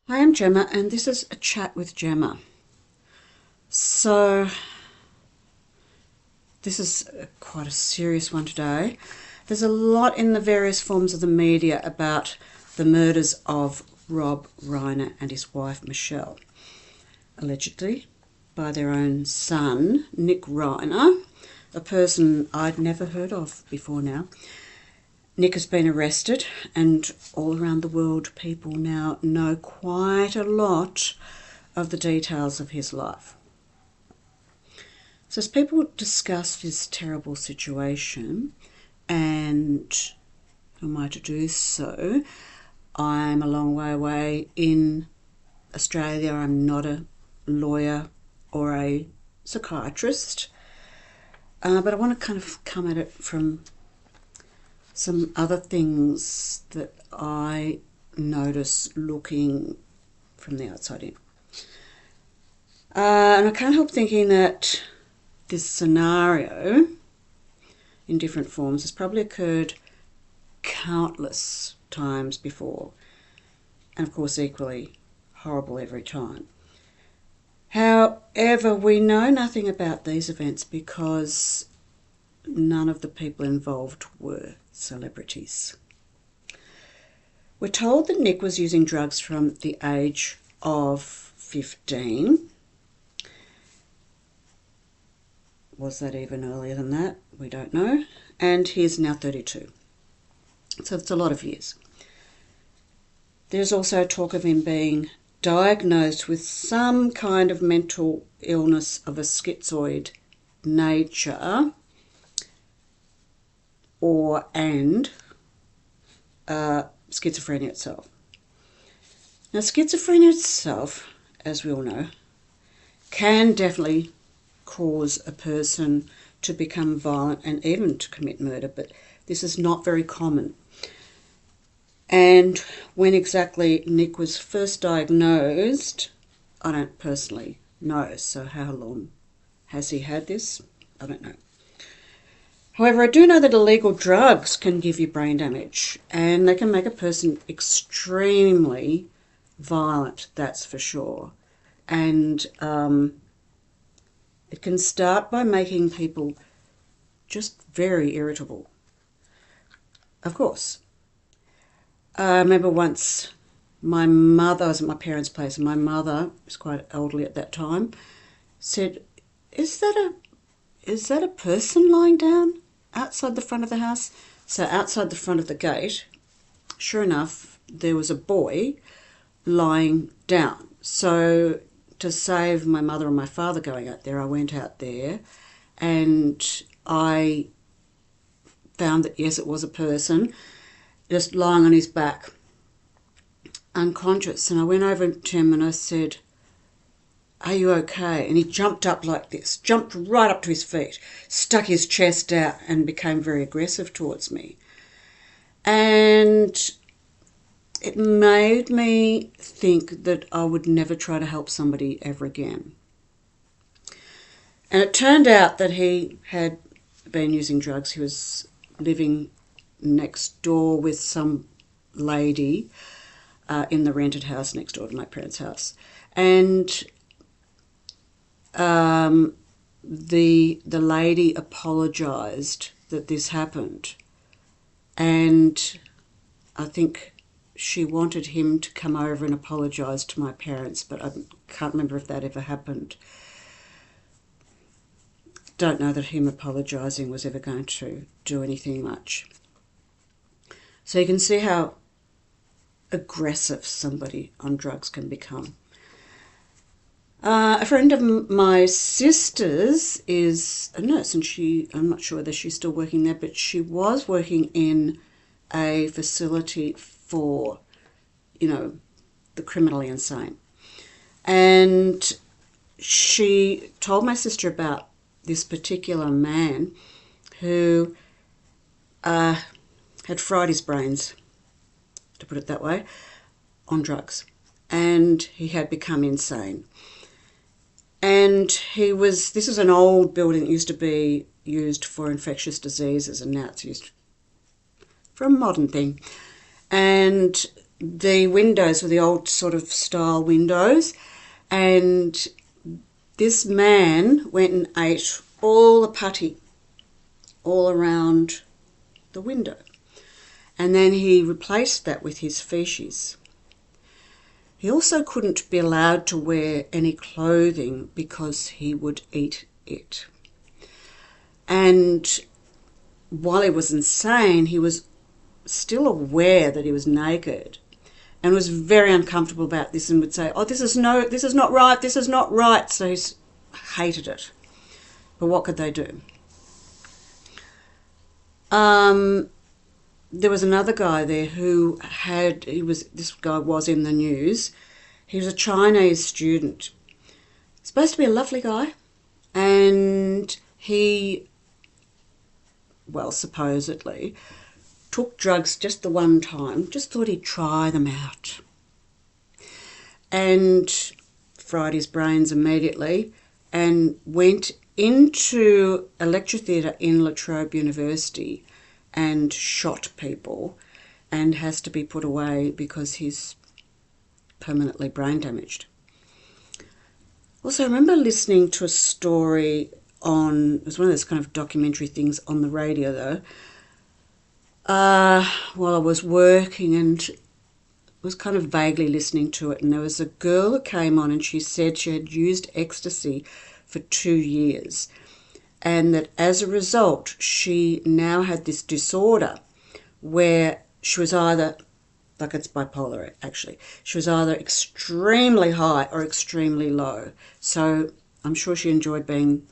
Hi, I'm Gemma, and this is a chat with Gemma. So, this is quite a serious one today. There's a lot in the various forms of the media about the murders of Rob Reiner and his wife Michelle, allegedly by their own son, Nick Reiner, a person I'd never heard of before now. Nick has been arrested, and all around the world people now know quite a lot of the details of his life. So as people discuss this terrible situation, and who am I to do so? I'm a long way away in Australia. I'm not a lawyer or a psychiatrist, but I want to kind of come at it from some other things that I notice looking from the outside in. And I can't help thinking that this scenario in different forms has probably occurred countless times before, and of course equally horrible every time. However, we know nothing about these events because none of the people involved were celebrities. We're told that Nick was using drugs from the age of 15. Was that even earlier than that? We don't know. And he's now 32. So it's a lot of years. There's also talk of him being diagnosed with some kind of mental illness of a schizoid nature and schizophrenia itself. Now, schizophrenia itself, as we all know, can definitely cause a person to become violent and even to commit murder, but this is not very common. And when exactly Nick was first diagnosed, I don't personally know. So how long has he had this? I don't know. However, I do know that illegal drugs can give you brain damage, and they can make a person extremely violent, that's for sure. And it can start by making people just very irritable. Of course. I remember once my mother, I was at my parents' place, and my mother, was quite elderly at that time, said, is that a person lying down outside the front of the house? So outside the front of the gate, sure enough, there was a boy lying down. So to save my mother and my father going out there, I went out there and I found that, yes, it was a person just lying on his back, unconscious. And I went over to him and I said, are you okay? And he jumped up like this, jumped right up to his feet, stuck his chest out and became very aggressive towards me. And it made me think that I would never try to help somebody ever again. And it turned out that he had been using drugs. He was living next door with some lady in the rented house next door to my parents' house. And the lady apologised that this happened, and I think she wanted him to come over and apologise to my parents, but I can't remember if that ever happened. Don't know that him apologising was ever going to do anything much. So you can see how aggressive somebody on drugs can become. A friend of my sister's is a nurse, and I'm not sure whether she's still working there, but she was working in a facility for, the criminally insane. And she told my sister about this particular man who had fried his brains, to put it that way, on drugs. And he had become insane. And this is an old building that used to be used for infectious diseases, and now it's used for a modern thing. And the windows were the old sort of style windows, and this man went and ate all the putty all around the window, and then he replaced that with his feces. He also couldn't be allowed to wear any clothing because he would eat it. And while he was insane, he was still aware that he was naked and was very uncomfortable about this and would say, oh, this is not right, this is not right. So he hated it. But what could they do? There was another guy there this guy was in the news. He was a Chinese student. Supposed to be a lovely guy. And he, well, supposedly, took drugs just the one time, just thought he'd try them out. And fried his brains immediately and went into a lecture theatre in La Trobe University and shot people, and has to be put away because he's permanently brain damaged. Also, I remember listening to a story it was one of those kind of documentary things on the radio though, while I was working, and was kind of vaguely listening to it, and there was a girl who came on and she said she had used ecstasy for 2 years, and that as a result she now had this disorder where she was either, like it's bipolar actually, she was either extremely high or extremely low. So I'm sure she enjoyed being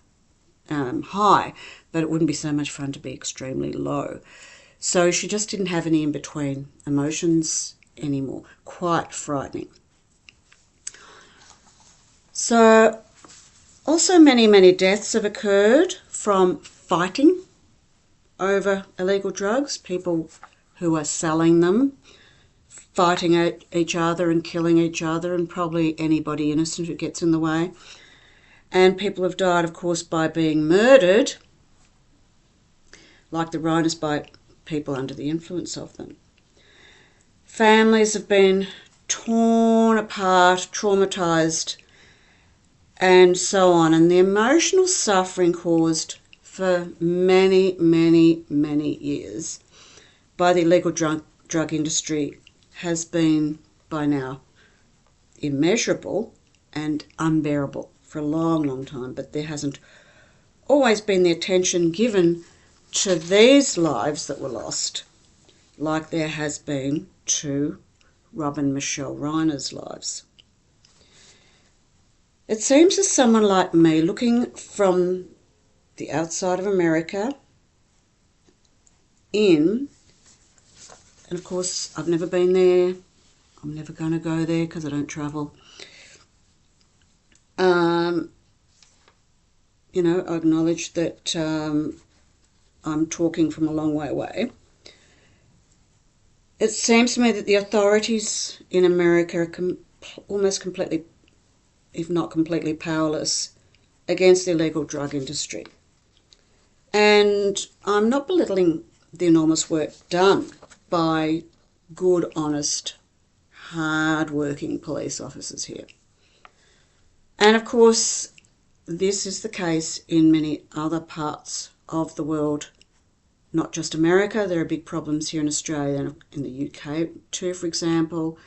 high, but it wouldn't be so much fun to be extremely low. So she just didn't have any in-between emotions anymore. Quite frightening. So also many deaths have occurred from fighting over illegal drugs, people who are selling them, fighting at each other and killing each other, and probably anybody innocent who gets in the way. And people have died, of course, by being murdered, like the Reiners, by people under the influence of them. Families have been torn apart, traumatised, and so on. And the emotional suffering caused for many years by the illegal drug industry has been, by now, immeasurable and unbearable for a long time. But there hasn't always been the attention given to these lives that were lost, like there has been to Rob and Michelle Reiner's lives. It seems as someone like me, looking from the outside of America in, and of course I've never been there, I'm never going to go there because I don't travel. I acknowledge that I'm talking from a long way away. It seems to me that the authorities in America are almost completely, if not completely, powerless against the illegal drug industry. And I'm not belittling the enormous work done by good, honest, hard-working police officers here. And of course, this is the case in many other parts of the world, not just America. There are big problems here in Australia and in the UK too, for example,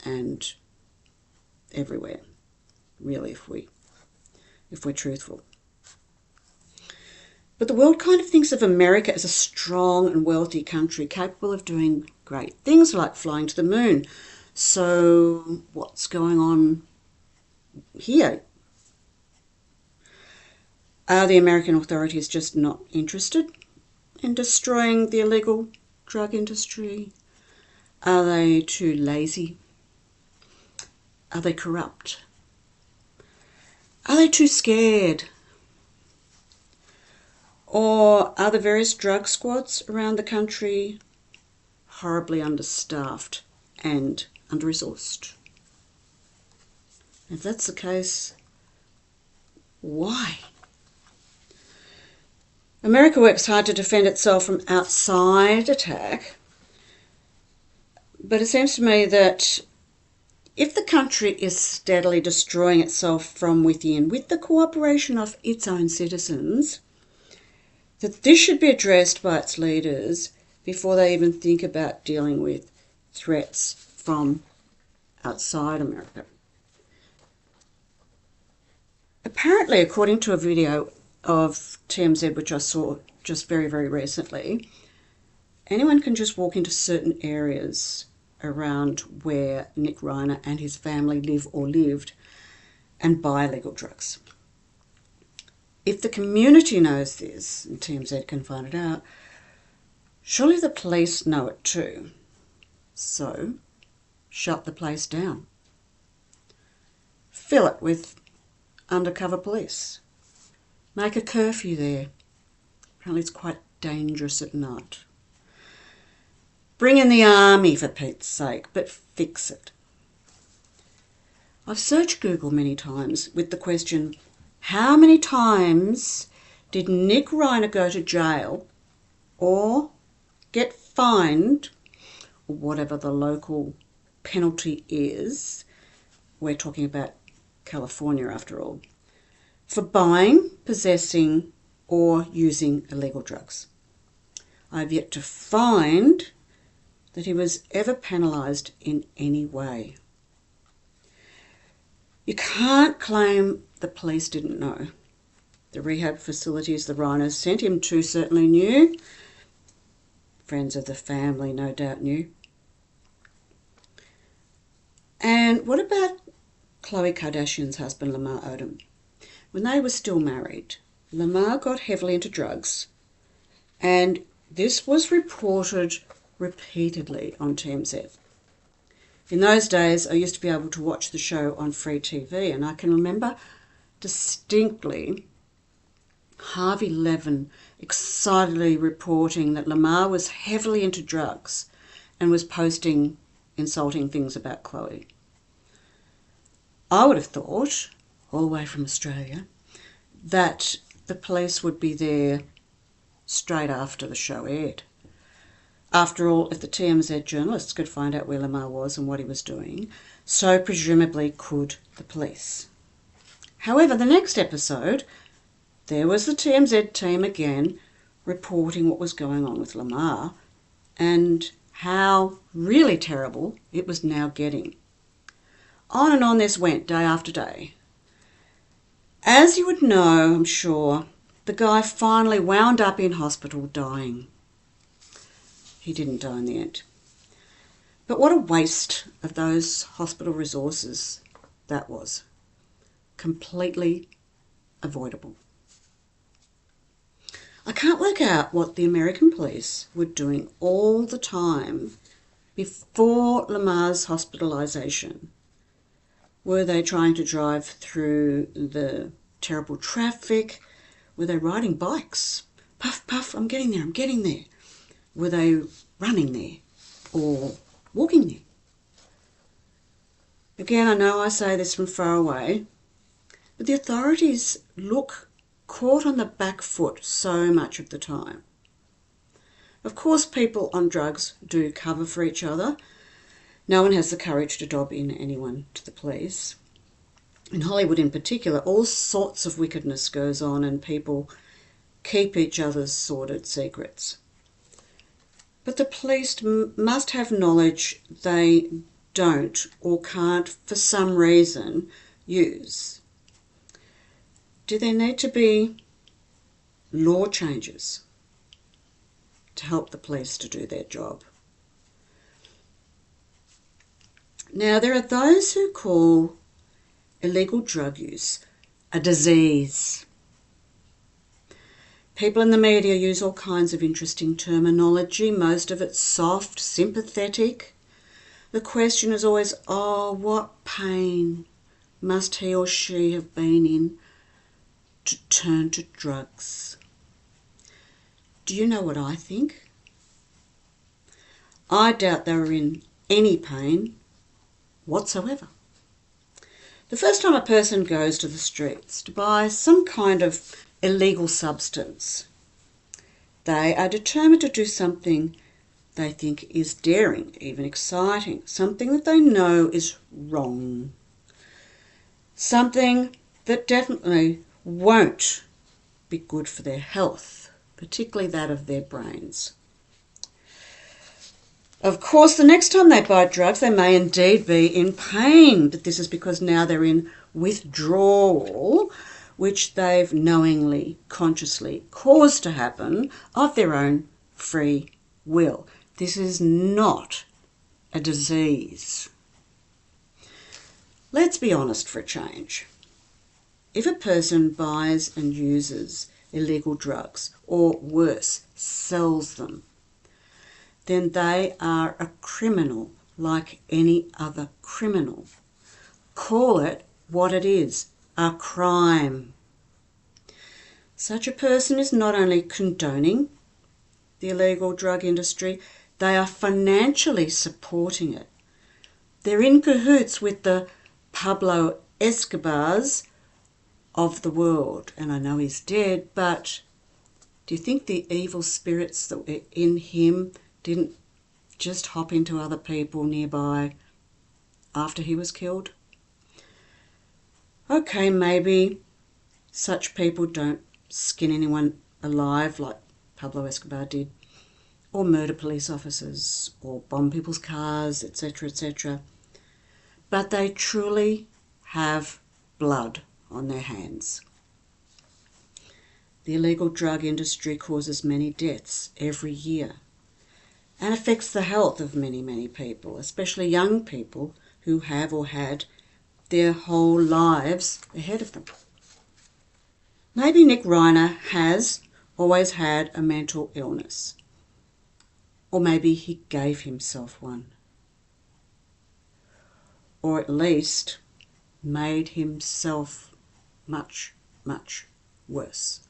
and everywhere, really, if we're truthful. But the world kind of thinks of America as a strong and wealthy country capable of doing great things like flying to the moon. So what's going on here? Are the American authorities just not interested in destroying the illegal drug industry? Are they too lazy? Are they corrupt? Are they too scared? Or are the various drug squads around the country horribly understaffed and under-resourced? If that's the case, why? America works hard to defend itself from outside attack, But it seems to me that if the country is steadily destroying itself from within with the cooperation of its own citizens, that this should be addressed by its leaders before they even think about dealing with threats from outside America. Apparently, according to a video of TMZ which I saw just very, very recently, anyone can just walk into certain areas around where Nick Reiner and his family live or lived and buy illegal drugs. If the community knows this, and TMZ can find it out, surely the police know it too. So, shut the place down. Fill it with undercover police. Make a curfew there. Apparently it's quite dangerous at night. Bring in the army for Pete's sake, but fix it. I've searched Google many times with the question, how many times did Nick Reiner go to jail or get fined, or whatever the local penalty is? We're talking about California after all, for buying, possessing or using illegal drugs. I've yet to find that he was ever penalised in any way. You can't claim the police didn't know. The rehab facilities the Reiners sent him to certainly knew. Friends of the family no doubt knew. And what about Khloe Kardashian's husband, Lamar Odom? When they were still married, Lamar got heavily into drugs, and this was reported repeatedly on TMZ. In those days, I used to be able to watch the show on free TV, and I can remember distinctly Harvey Levin excitedly reporting that Lamar was heavily into drugs and was posting insulting things about Khloe. I would have thought, all the way from Australia, that the police would be there straight after the show aired. After all, if the TMZ journalists could find out where Lamar was and what he was doing, so presumably could the police. However, the next episode, there was the TMZ team again reporting what was going on with Lamar and how really terrible it was now getting. On and on this went, day after day. As you would know, I'm sure, the guy finally wound up in hospital dying. He didn't die in the end. But what a waste of those hospital resources that was. Completely avoidable. I can't work out what the American police were doing all the time before Lamar's hospitalisation. Were they trying to drive through the terrible traffic? Were they riding bikes? Puff, puff, I'm getting there, I'm getting there. Were they running there or walking there? Again, I know I say this from far away, but the authorities look caught on the back foot so much of the time. Of course, people on drugs do cover for each other. No one has the courage to dob in anyone to the police. In Hollywood in particular, all sorts of wickedness goes on and people keep each other's sordid secrets. But the police must have knowledge they don't or can't for some reason use. Do there need to be law changes to help the police to do their job? Now, there are those who call illegal drug use a disease. People in the media use all kinds of interesting terminology, most of it soft, sympathetic. The question is always, oh, what pain must he or she have been in to turn to drugs? Do you know what I think? I doubt they were in any pain whatsoever. The first time a person goes to the streets to buy some kind of illegal substance, they are determined to do something they think is daring, even exciting, something that they know is wrong, something that definitely won't be good for their health, particularly that of their brains. Of course, the next time they buy drugs, they may indeed be in pain, but this is because now they're in withdrawal, which they've knowingly, consciously caused to happen of their own free will. This is not a disease. Let's be honest for a change. If a person buys and uses illegal drugs, or worse, sells them, then they are a criminal like any other criminal. Call it what it is, a crime. Such a person is not only condoning the illegal drug industry, they are financially supporting it. They're in cahoots with the Pablo Escobars of the world. And I know he's dead, but do you think the evil spirits that were in him didn't just hop into other people nearby after he was killed? Okay, maybe such people don't skin anyone alive like Pablo Escobar did, or murder police officers, or bomb people's cars, etc., etc. But they truly have blood on their hands. The illegal drug industry causes many deaths every year and affects the health of many, many people, especially young people who have or had their whole lives ahead of them. Maybe Nick Reiner has always had a mental illness, or maybe he gave himself one, or at least made himself much, much worse.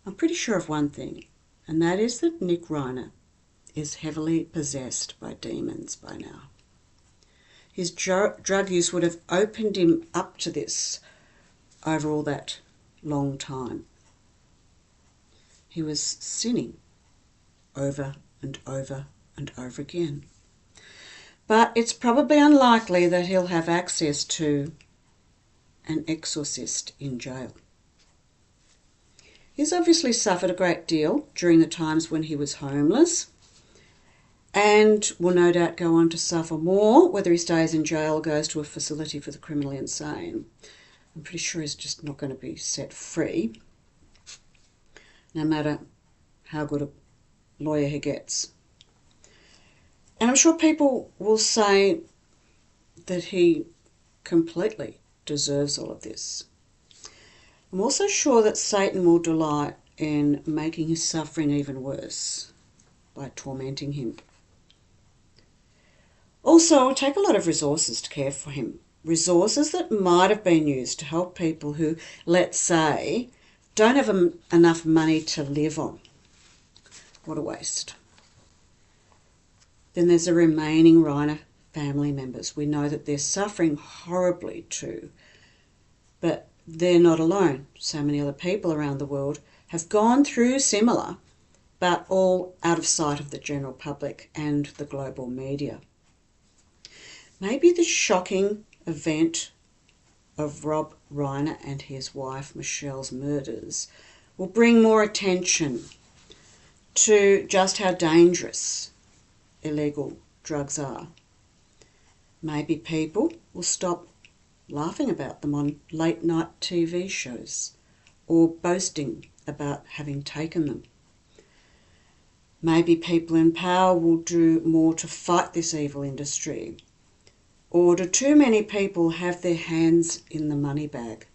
I'm pretty sure of one thing, and that is that Nick Reiner is heavily possessed by demons by now. His drug use would have opened him up to this over all that long time. He was sinning over and over and over again. But it's probably unlikely that he'll have access to an exorcist in jail. He's obviously suffered a great deal during the times when he was homeless, and will no doubt go on to suffer more, whether he stays in jail or goes to a facility for the criminally insane. I'm pretty sure he's just not going to be set free, no matter how good a lawyer he gets. And I'm sure people will say that he completely deserves all of this. I'm also sure that Satan will delight in making his suffering even worse by tormenting him. Also, it will take a lot of resources to care for him. Resources that might have been used to help people who, let's say, don't have enough money to live on. What a waste. Then there's the remaining Reiner family members. We know that they're suffering horribly too, but they're not alone. So many other people around the world have gone through similar, but all out of sight of the general public and the global media. Maybe the shocking event of Rob Reiner and his wife Michelle's murders will bring more attention to just how dangerous illegal drugs are. Maybe people will stop laughing about them on late night TV shows or boasting about having taken them. Maybe people in power will do more to fight this evil industry. Or do too many people have their hands in the money bag?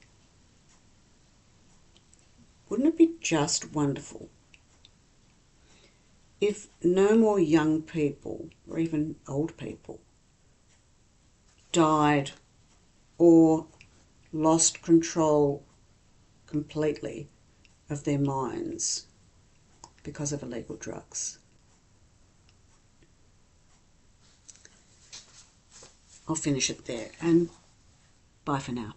Wouldn't it be just wonderful if no more young people, or even old people, died or lost control completely of their minds because of illegal drugs? I'll finish it there, and bye for now.